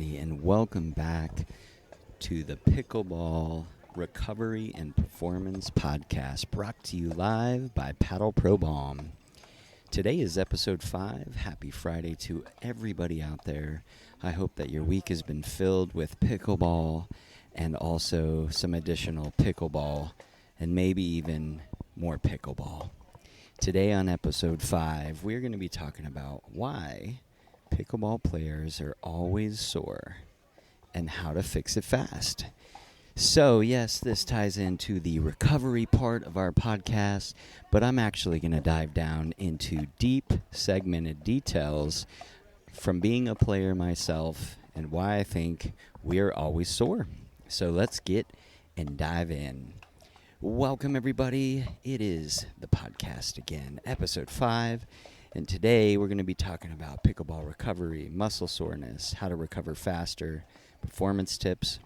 everybody, and welcome back to the Pickleball Recovery and Performance Podcast, brought to you live by Paddle Pro Balm. Today is episode 5. Happy Friday to everybody out there. I hope that your week has been filled with pickleball and also some additional pickleball and maybe even more pickleball. Today on episode 5, we're going to be talking about why pickleball players are always sore and how to fix it fast. So, yes, this ties into the recovery part of our podcast, but I'm actually going to dive down into deep, segmented details from being a player myself and why I think we're always sore. So let's get and dive in. Welcome, everybody. It is the podcast again, episode 5. And today we're going to be talking about pickleball recovery, muscle soreness, how to recover faster, performance tips,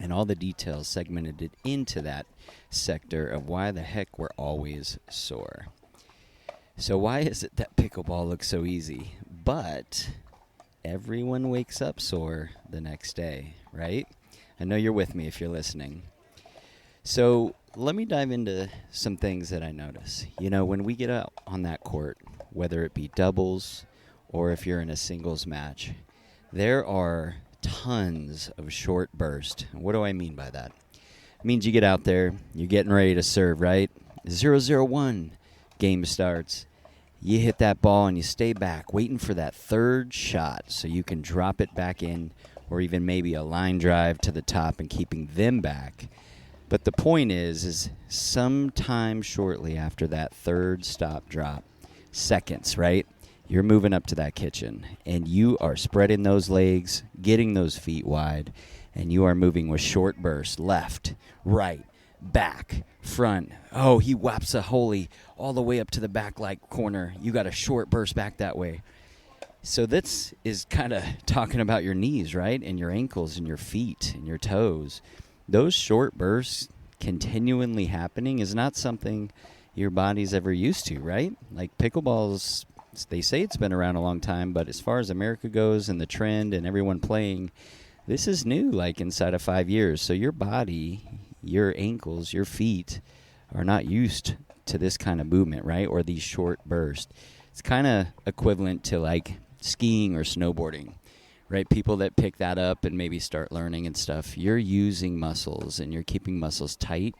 and all the details segmented into that sector of why the heck we're always sore. So why is it that pickleball looks so easy, but everyone wakes up sore the next day, right? I know you're with me if you're listening. So let me dive into some things that I notice. You know, when we get out on that court, whether it be doubles or if you're in a singles match, there are tons of short bursts. What do I mean by that? It means you get out there, you're getting ready to serve, right? 0-0-1, game starts. You hit that ball and you stay back, waiting for that third shot so you can drop it back in, or even maybe a line drive to the top and keeping them back. But the point is sometime shortly after that third stop drop, seconds, right? You're moving up to that kitchen, and you are spreading those legs, getting those feet wide, and you are moving with short bursts, left, right, back, front. Oh, he whaps a holy all the way up to the back like corner. You got a short burst back that way. So this is kind of talking about your knees, right, and your ankles and your feet and your toes. Those short bursts continually happening is not something your body's ever used to, right? Like pickleball's, they say it's been around a long time, but as far as America goes and the trend and everyone playing, this is new, like inside of 5 years. So your body, your ankles, your feet are not used to this kind of movement, right? Or these short bursts. It's kind of equivalent to like skiing or snowboarding, right? People that pick that up and maybe start learning and stuff, you're using muscles and you're keeping muscles tight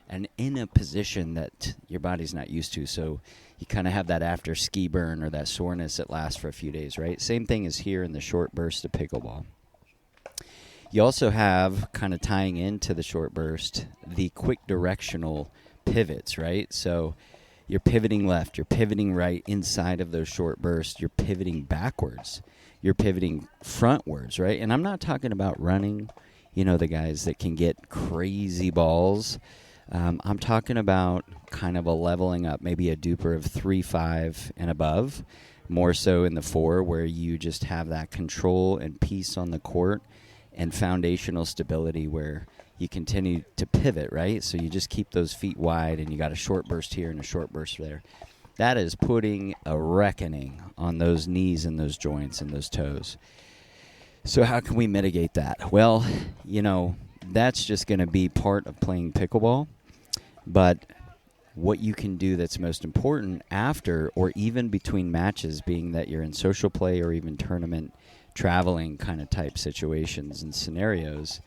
and in a position that your body's not used to. So you kind of have that after ski burn or that soreness that lasts for a few days, right? Same thing is here in the short burst of pickleball. You also have, kind of tying into the short burst, the quick directional pivots, right? So you're pivoting left, you're pivoting right inside of those short bursts, you're pivoting backwards, you're pivoting frontwards, right? And I'm not talking about running, you know, the guys that can get crazy balls. I'm talking about kind of a leveling up, maybe a duper of 3-5 and above, more so in the 4 where you just have that control and peace on the court and foundational stability where you continue to pivot, right? So you just keep those feet wide and you got a short burst here and a short burst there. That is putting a reckoning on those knees and those joints and those toes. So how can we mitigate that? Well, you know, that's just going to be part of playing pickleball. But what you can do that's most important after or even between matches, being that you're in social play or even tournament traveling kind of type situations and scenarios,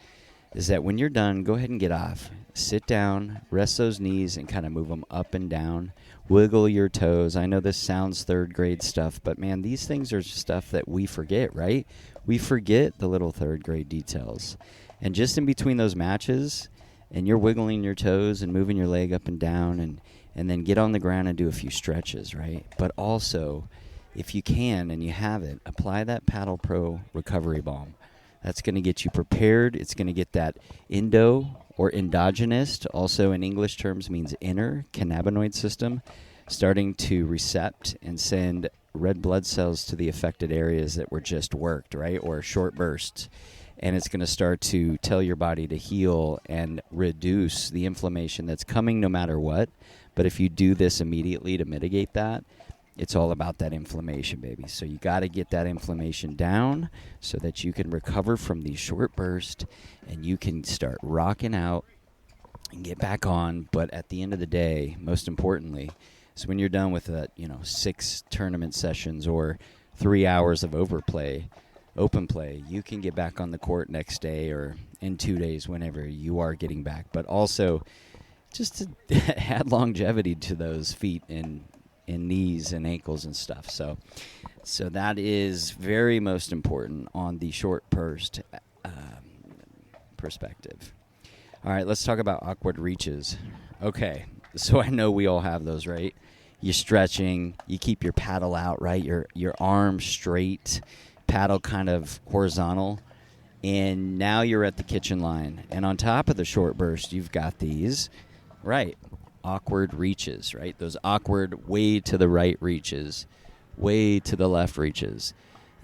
is that when you're done, go ahead and get off. Sit down, rest those knees, and kind of move them up and down. Wiggle your toes. I know this sounds third grade stuff, but man, these things are stuff that we forget, right? We forget the little third grade details. And just in between those matches, and you're wiggling your toes and moving your leg up and down, and then get on the ground and do a few stretches, right? But also, if you can and you have it, apply that Paddle Pro Recovery Balm. That's going to get you prepared. It's going to get that endo or endogenous, also in English terms means inner cannabinoid system, starting to recept and send red blood cells to the affected areas that were just worked, right, or short bursts. And it's going to start to tell your body to heal and reduce the inflammation that's coming no matter what. But if you do this immediately to mitigate that, it's all about that inflammation, baby. So you got to get that inflammation down so that you can recover from these short bursts and you can start rocking out and get back on. But at the end of the day, most importantly, is when you're done with 6 tournament sessions or 3 hours of open play, you can get back on the court next day or in 2 days, whenever you are getting back. But also just to add longevity to those feet and knees and ankles and stuff. So that is very most important on the short burst perspective. All right, let's talk about awkward reaches. Okay, so I know we all have those, right? You're stretching, you keep your paddle out, right? Your arm straight, paddle kind of horizontal, and now you're at the kitchen line. And on top of the short burst, you've got these, right, awkward reaches, right? Those awkward way to the right reaches, way to the left reaches.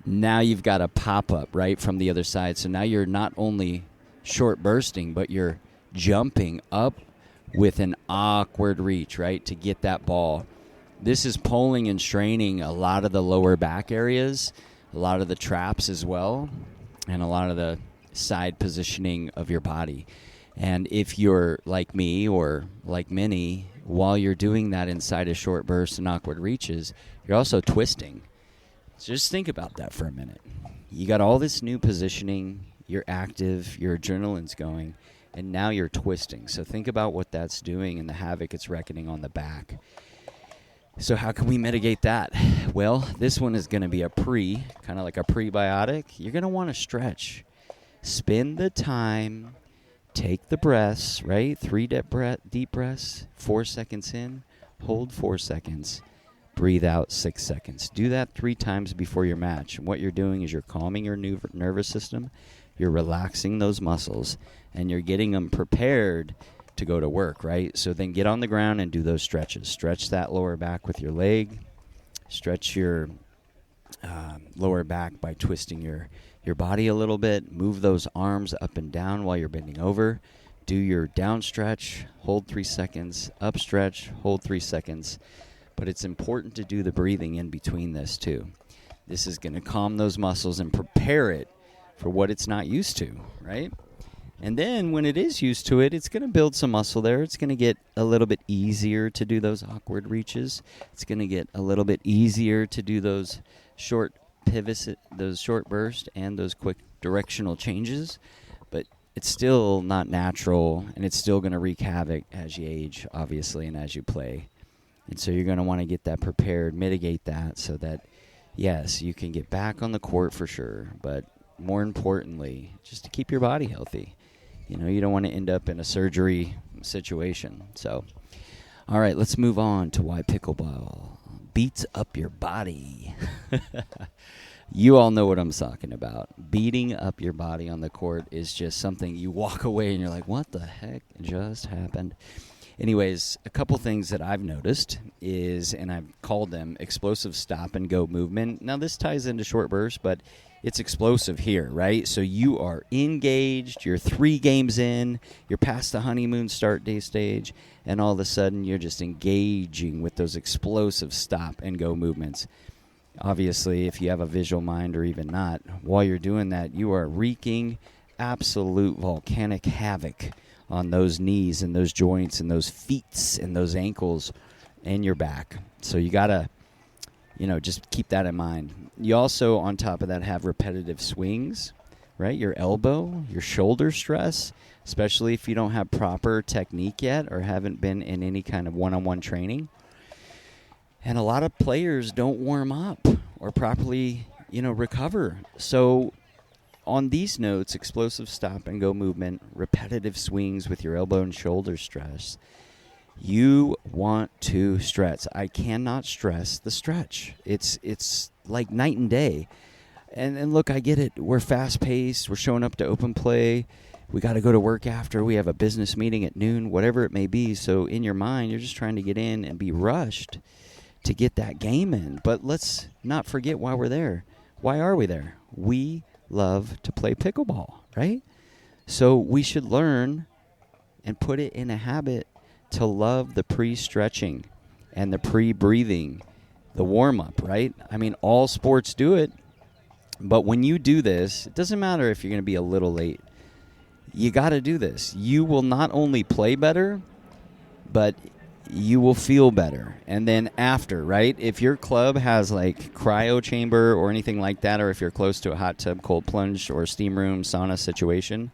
Now you've got a pop-up, right, from the other side. So now you're not only short bursting, but you're jumping up with an awkward reach, right, to get that ball. This is pulling and straining a lot of the lower back areas, a lot of the traps as well, and a lot of the side positioning of your body. And if you're like me or like many, while you're doing that inside of short bursts and awkward reaches, you're also twisting. So just think about that for a minute. You got all this new positioning, you're active, your adrenaline's going, and now you're twisting. So think about what that's doing and the havoc it's wreaking on the back. So how can we mitigate that? Well, this one is going to be kind of like a prebiotic. You're going to want to stretch. Spend the time. Take the breaths, right? 3 deep breaths, 4 seconds in, hold 4 seconds, breathe out 6 seconds. Do that 3 times before your match. And what you're doing is you're calming your nervous system, you're relaxing those muscles, and you're getting them prepared to go to work, right? So then get on the ground and do those stretches. Stretch that lower back with your leg. Stretch your lower back by twisting your body a little bit. Move those arms up and down while you're bending over. Do your down stretch, hold 3 seconds, up stretch, hold 3 seconds. But it's important to do the breathing in between this too. This is going to calm those muscles and prepare it for what it's not used to, right? And then when it is used to it, it's going to build some muscle there. It's going to get a little bit easier to do those awkward reaches. It's going to get a little bit easier to do those short pivots, those short bursts, and those quick directional changes. But it's still not natural, and it's still going to wreak havoc as you age, obviously, and as you play. And so you're going to want to get that prepared, mitigate that so that, yes, you can get back on the court for sure, but more importantly, just to keep your body healthy. You know, you don't want to end up in a surgery situation. So, all right, let's move on to why pickleball beats up your body. You all know what I'm talking about. Beating up your body on the court is just something you walk away and you're like, what the heck just happened? Anyways, a couple things that I've noticed is, and I've called them explosive stop and go movement. Now, this ties into short bursts, but it's explosive here, right? So you are engaged, you're 3 games in, you're past the honeymoon start day stage, and all of a sudden you're just engaging with those explosive stop and go movements. Obviously, if you have a visual mind or even not, while you're doing that, you are wreaking absolute volcanic havoc on those knees and those joints and those feet and those ankles and your back. So you got to, just keep that in mind. You also, on top of that, have repetitive swings, right? Your elbow, your shoulder stress, especially if you don't have proper technique yet or haven't been in any kind of one-on-one training. And a lot of players don't warm up or properly, recover. So on these notes, explosive stop and go movement, repetitive swings with your elbow and shoulder stress, you want to stretch. I cannot stress the stretch. It's like night and day. And look, I get it. We're fast-paced. We're showing up to open play. We got to go to work after. We have a business meeting at noon, whatever it may be. So in your mind, you're just trying to get in and be rushed to get that game in. But let's not forget why we're there. Why are we there? We love to play pickleball, right? So we should learn and put it in a habit to love the pre-stretching and the pre-breathing, the warm-up, right? I mean, all sports do it. But when you do this, it doesn't matter if you're going to be a little late. You got to do this. You will not only play better, but you will feel better. And then after, right? If your club has like cryo chamber or anything like that, or if you're close to a hot tub, cold plunge, or steam room, sauna situation,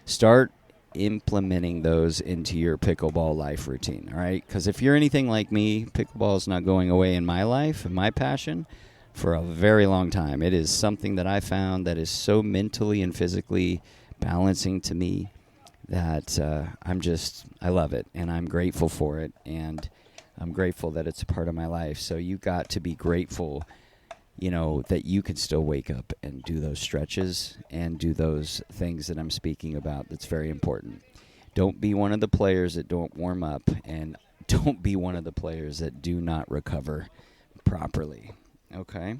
start implementing those into your pickleball life routine, all right? Because if you're anything like me, pickleball is not going away in my life and my passion for a very long time. It is something that I found that is so mentally and physically balancing to me that I love it, and I'm grateful for it, and I'm grateful that it's a part of my life. So you got to be grateful, that you can still wake up and do those stretches and do those things that I'm speaking about. That's very important. Don't be one of the players that don't warm up, and don't be one of the players that do not recover properly. Okay?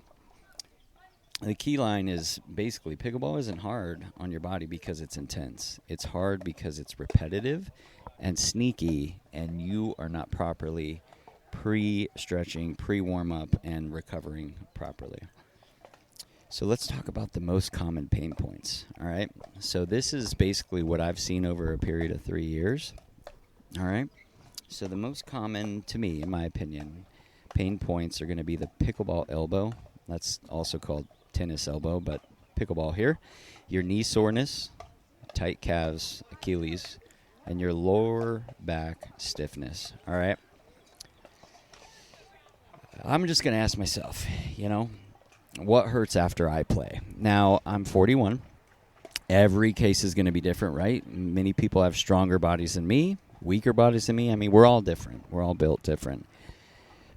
The key line is basically pickleball isn't hard on your body because it's intense. It's hard because it's repetitive and sneaky, and you are not properly pre-stretching, pre-warm-up, and recovering properly. So let's talk about the most common pain points, all right? So this is basically what I've seen over a period of 3 years, all right? So the most common, to me, in my opinion, pain points are going to be the pickleball elbow. That's also called tennis elbow, but pickleball here. Your knee soreness, tight calves, Achilles, and your lower back stiffness, all right? I'm just going to ask myself, what hurts after I play? Now, I'm 41. Every case is going to be different, right? Many people have stronger bodies than me, weaker bodies than me. I mean, we're all different. We're all built different.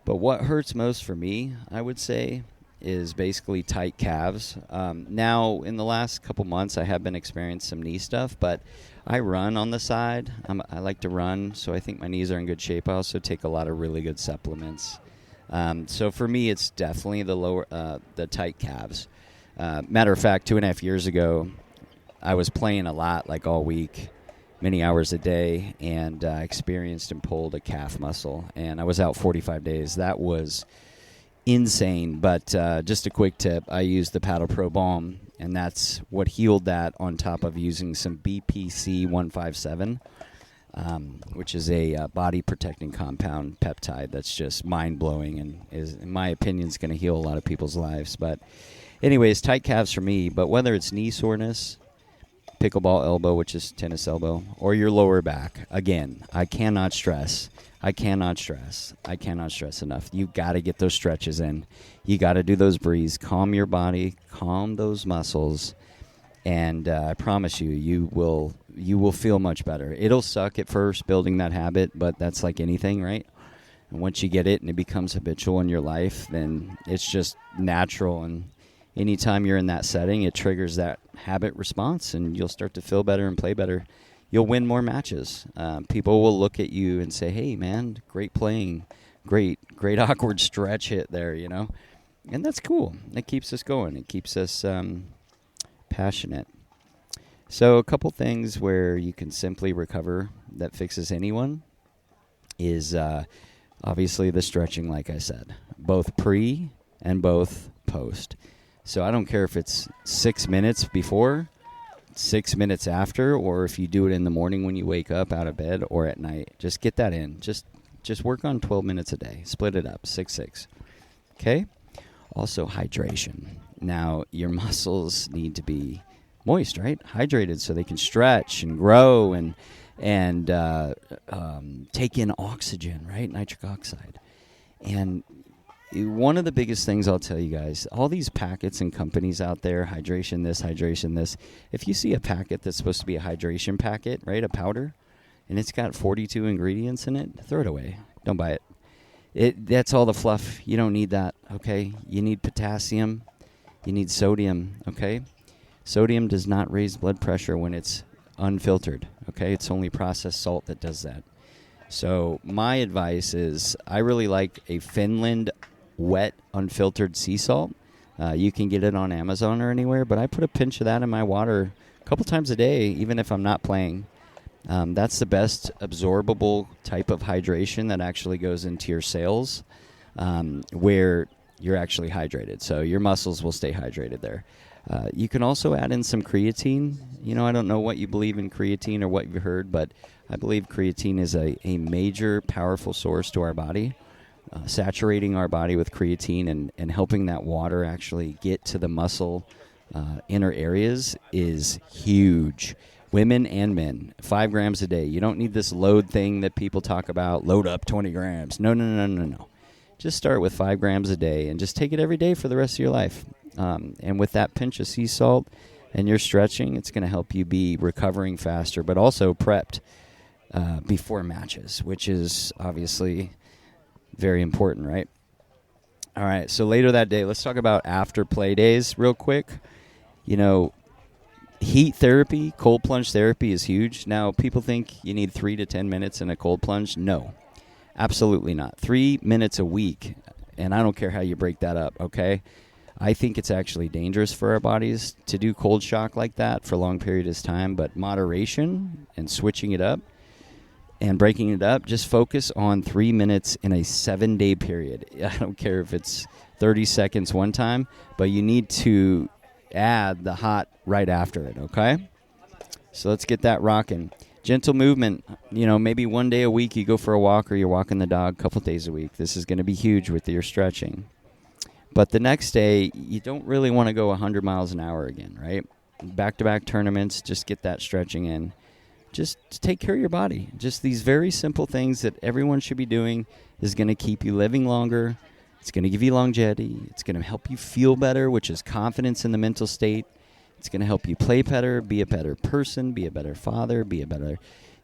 But what hurts most for me, I would say, is basically tight calves. Now, in the last couple months, I have been experiencing some knee stuff, but I run on the side. I like to run, so I think my knees are in good shape. I also take a lot of really good supplements. So for me, it's definitely the tight calves. Matter of fact, 2.5 years ago, I was playing a lot, like all week, many hours a day, and experienced and pulled a calf muscle. And I was out 45 days. That was insane. But just a quick tip, I used the Paddle Pro Balm, and that's what healed that, on top of using some BPC 157. Which is a body-protecting compound peptide that's just mind-blowing and is, in my opinion, is going to heal a lot of people's lives. But anyways, tight calves for me. But whether it's knee soreness, pickleball elbow, which is tennis elbow, or your lower back, again, I cannot stress enough. You got to get those stretches in. You got to do those breathes. Calm your body, calm those muscles, and I promise you, you will feel much better. It'll suck at first building that habit, but that's like anything, right? And once you get it and it becomes habitual in your life, then it's just natural. And anytime you're in that setting, it triggers that habit response, and you'll start to feel better and play better. You'll win more matches. People will look at you and say, "Hey, man, great playing, great awkward stretch hit there," and that's cool. It keeps us going. It keeps us passionate. So a couple things where you can simply recover that fixes anyone is obviously the stretching, like I said, both pre and both post. So I don't care if it's 6 minutes before, 6 minutes after, or if you do it in the morning when you wake up out of bed, or at night. Just get that in. Just work on 12 minutes a day. Split it up, 6. Okay? Also, hydration. Now, your muscles need to be moist, right? Hydrated, so they can stretch and grow and take in oxygen, right? Nitric oxide. And one of the biggest things I'll tell you guys, all these packets and companies out there, hydration this. If you see a packet that's supposed to be a hydration packet, right, a powder, and it's got 42 ingredients in it, throw it away. Don't buy it. That's all the fluff. You don't need that, okay? You need potassium. You need sodium, okay? Sodium does not raise blood pressure when it's unfiltered, okay? It's only processed salt that does that. So my advice is I really like a Finland wet unfiltered sea salt. You can get it on Amazon or anywhere, but I put a pinch of that in my water a couple times a day, even if I'm not playing. That's the best absorbable type of hydration that actually goes into your cells. where you're actually hydrated. So your muscles will stay hydrated there. You can also add in some creatine. I don't know what you believe in creatine or what you've heard, but I believe creatine is a major, powerful source to our body. Saturating our body with creatine and helping that water actually get to the muscle inner areas is huge. Women and men, 5 grams a day. You don't need this load thing that people talk about, load up 20 grams. No. Just start with 5 grams a day and just take it every day for the rest of your life. And with that pinch of sea salt and your stretching, it's going to help you be recovering faster, but also prepped before matches, which is obviously very important, right? All right, so later that day, let's talk about after play days real quick. Heat therapy, cold plunge therapy is huge. Now, people think you need 3 to 10 minutes in a cold plunge. No, absolutely not. 3 minutes a week, and I don't care how you break that up, okay? I think it's actually dangerous for our bodies to do cold shock like that for long periods of time, but moderation and switching it up and breaking it up, just focus on 3 minutes in a 7-day period. I don't care if it's 30 seconds one time, but you need to add the hot right after it, okay? So let's get that rocking. Gentle movement, maybe 1 day a week you go for a walk or you're walking the dog a couple days a week. This is going to be huge with your stretching. But the next day, you don't really want to go 100 miles an hour again, right? Back-to-back tournaments, just get that stretching in. Just take care of your body. Just these very simple things that everyone should be doing is going to keep you living longer. It's going to give you longevity. It's going to help you feel better, which is confidence in the mental state. It's going to help you play better, be a better person, be a better father, be a better,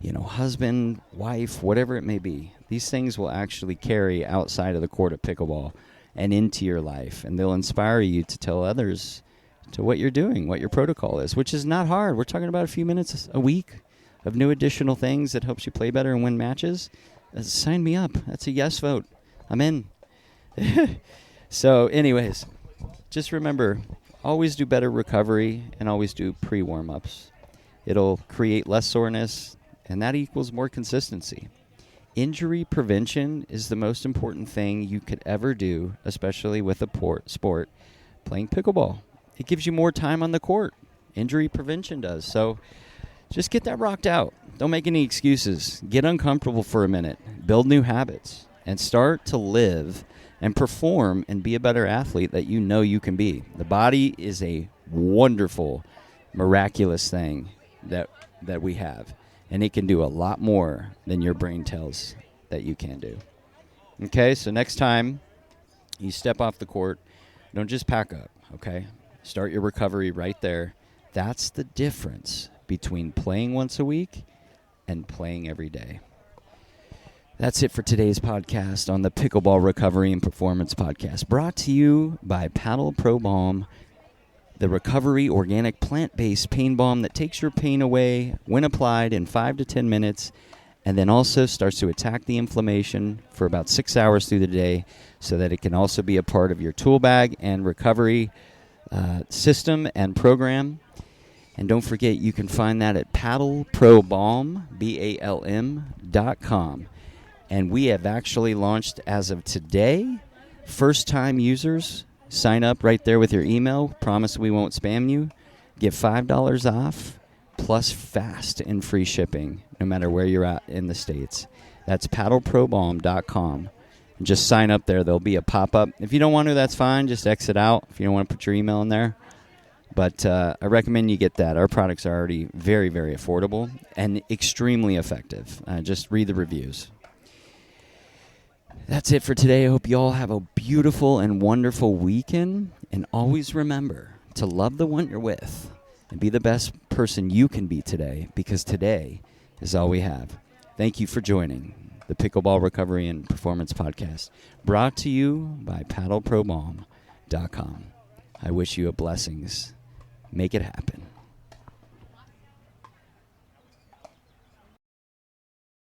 husband, wife, whatever it may be. These things will actually carry outside of the court of pickleball and into your life, and they'll inspire you to tell others to what you're doing, what your protocol is, which is not hard. We're talking about a few minutes a week of new additional things that helps you play better and win matches. Sign me up. That's a yes vote. I'm in. So anyways, just remember, always do better recovery and always do pre-warm-ups. It'll create less soreness, and that equals more consistency. Injury prevention is the most important thing you could ever do, especially with a sport playing pickleball. It gives you more time on the court. Injury prevention does. So just get that rocked out. Don't make any excuses. Get uncomfortable for a minute. Build new habits. And start to live and perform and be a better athlete that you know you can be. The body is a wonderful, miraculous thing that we have. And it can do a lot more than your brain tells that you can do. Okay, so next time you step off the court, don't just pack up, okay? Start your recovery right there. That's the difference between playing once a week and playing every day. That's it for today's podcast on the Pickleball Recovery and Performance Podcast, brought to you by Paddle Pro Balm, the recovery organic plant-based pain balm that takes your pain away when applied in 5 to 10 minutes, and then also starts to attack the inflammation for about 6 hours through the day so that it can also be a part of your tool bag and recovery system and program. And don't forget, you can find that at Paddle Pro Balm, BALM.com. And we have actually launched as of today. First-time users, sign up right there with your email. Promise we won't spam you. Get $5 off plus fast and free shipping no matter where you're at in the States. That's paddleprobalm.com. And just sign up there. There'll be a pop-up. If you don't want to, that's fine. Just exit out if you don't want to put your email in there. But I recommend you get that. Our products are already very, very affordable and extremely effective. Just read the reviews. That's it for today. I hope you all have a beautiful and wonderful weekend. And always remember to love the one you're with and be the best person you can be today, because today is all we have. Thank you for joining the Pickleball Recovery and Performance Podcast, brought to you by paddleprobalm.com. I wish you a blessings. Make it happen.